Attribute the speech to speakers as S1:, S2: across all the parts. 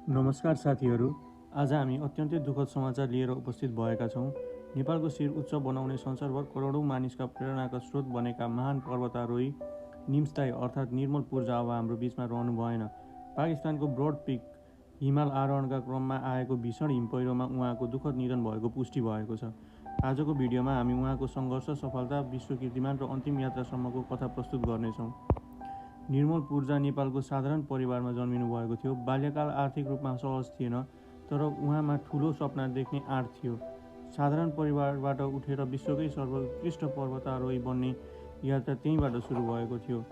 S1: नमस्कार साथीहरू। आज हामी अत्यन्तै दुःखद समाचार लिएर उपस्थित भएका छौँ। नेपालको शिर उच्च बनाउने संसारभर करोडौँ मानिसका प्रेरणाका स्रोत बनेका महान पर्वतारोही निम्सदाई अर्थात् निर्मल पूर्जा अब हाम्रो बीचमा रहनु भएन। पाकिस्तानको ब्रोड पिक हिमाल आरोहणका क्रममा आएको भीषण हिमपहिरोमा उहाँको दुःखद निधन भएको पुष्टि भएको छ। आजको भिडियोमा हामी उहाँको सङ्घर्ष, सफलता, विश्व कीर्तिमान र अन्तिम यात्रासम्मको कथा प्रस्तुत गर्नेछौँ। निर्मल पूर्जा नेपालको साधारण परिवारमा जन्मिनु भएको थियो। बाल्यकाल आर्थिक रूपमा सहज थिएन, तर उहाँमा ठुलो सपना देख्ने आँट थियो। साधारण परिवारबाट उठेर विश्वकै सर्वोत्कृष्ट पर्वतारोही बन्ने यात्रा त्यहीँबाट सुरु भएको थियो।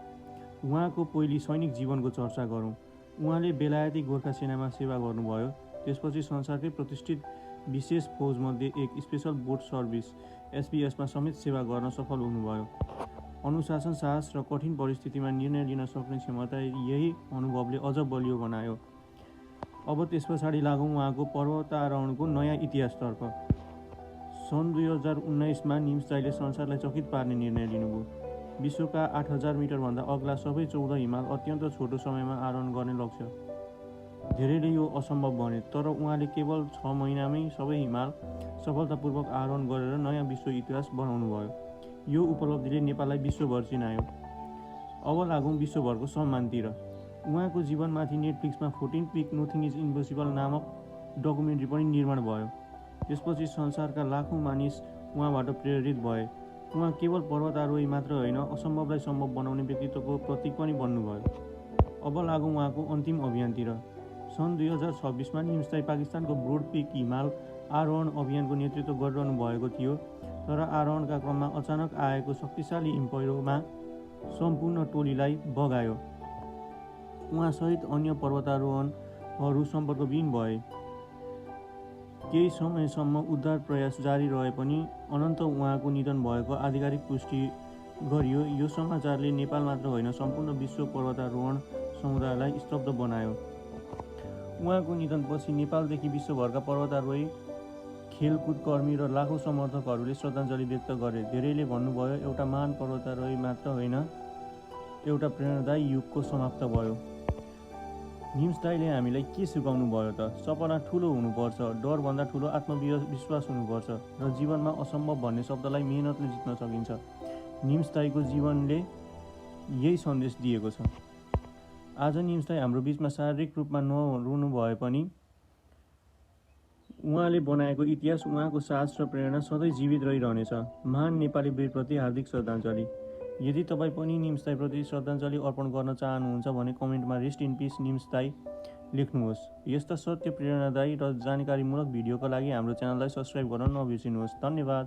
S1: उहाँको पहिली सैनिक जीवनको चर्चा गरौँ। उहाँले बेलायती गोर्खा सेनामा सेवा गर्नुभयो। त्यसपछि संसारकै प्रतिष्ठित विशेष फौजमध्ये एक स्पेसल बोट सर्भिस एसबीएसमा समेत सेवा गर्न सफल हुनुभयो। अनुशासन, साहस र कठिन परिस्थितिमा निर्णय लिन सक्ने क्षमता यही अनुभवले अझ बलियो बनायो। अब त्यस पछाडि लागौँ उहाँको पर्वतारोहणको नयाँ इतिहासतर्फ। सन् 2019मा निम्सदाईले संसारलाई चकित पार्ने निर्णय लिनुभयो। विश्वका 8000 मिटरभन्दा अग्ला सबै 14 हिमाल अत्यन्त छोटो समयमा आरोहण गर्ने लक्ष्य। धेरैले यो असम्भव भने, तर उहाँले केवल 6 महिनामै सबै हिमाल सफलतापूर्वक आरोहण गरेर नयाँ विश्व इतिहास बनाउनुभयो। यो उपलब्धिले नेपाललाई विश्वभर चिनायो। अब लागौँ विश्वभरको सम्मानतिर। उहाँको जीवनमाथि नेटफ्लिक्समा 14 पिक नथिङ इज इम्पोसिबल नामक डकुमेन्ट्री पनि निर्माण भयो। त्यसपछि संसारका लाखौँ मानिस उहाँबाट प्रेरित भए। उहाँ केवल पर्वतारोही मात्र होइन, असम्भवलाई सम्भव बनाउने व्यक्तित्वको प्रतीक पनि बन्नुभयो। अब लागौँ उहाँको अन्तिम अभियानतिर। सन् 2026मा निम्सदाई पाकिस्तानको ब्रोड पिक हिमाल आरोहण अभियानको नेतृत्व गरिरहनु भएको थियो, तर आरोहणका क्रममा अचानक आएको शक्तिशाली हिमपहिरोमा सम्पूर्ण टोलीलाई बगायो। उहाँसहित अन्य पर्वतारोहणहरू सम्पर्कविहीन भए। केही समयसम्म उद्धार प्रयास जारी रहे पनि अनन्त उहाँको निधन भएको आधिकारिक पुष्टि गरियो। यो समाचारले नेपाल मात्र होइन, सम्पूर्ण विश्व पर्वतारोहण समुदायलाई स्तब्ध बनायो। उहाँको निधनपछि नेपालदेखि विश्वभरका पर्वतारोही, खेलकुद कर्मी र लाखौँ समर्थकहरूले श्रद्धाञ्जली व्यक्त गरे। धेरैले भन्नुभयो, एउटा महान पर्वतारोही मात्र होइन, एउटा प्रेरणादायी युगको समाप्त भयो। निम्सदाईले हामीलाई के सिकाउनु भयो त? सपना ठुलो हुनुपर्छ, डरभन्दा ठुलो आत्मविश्वास हुनुपर्छ र जीवनमा असम्भव भन्ने शब्दलाई मेहनतले जित्न सकिन्छ। निम्सदाईको जीवनले यही सन्देश दिएको छ। आज निम्सदाई हाम्रो बीचमा शारीरिक रूपमा नहुनु भए पनि उहाँले बनाएको इतिहास, उहाँको साहस र प्रेरणा सधैँ जीवित रहिरहनेछ। महान नेपाली वीरप्रति हार्दिक श्रद्धाञ्जली। यदि तपाईँ पनि निम्सदाईप्रति श्रद्धाञ्जली अर्पण गर्न चाहनुहुन्छ भने कमेन्टमा रेस्ट इन पिस निम्सदाई लेख्नुहोस्। यस्ता सत्य, प्रेरणादायी र जानकारीमूलक भिडियोका लागि हाम्रो च्यानललाई सब्स्क्राइब गर्न नबिर्सिनुहोस्। धन्यवाद।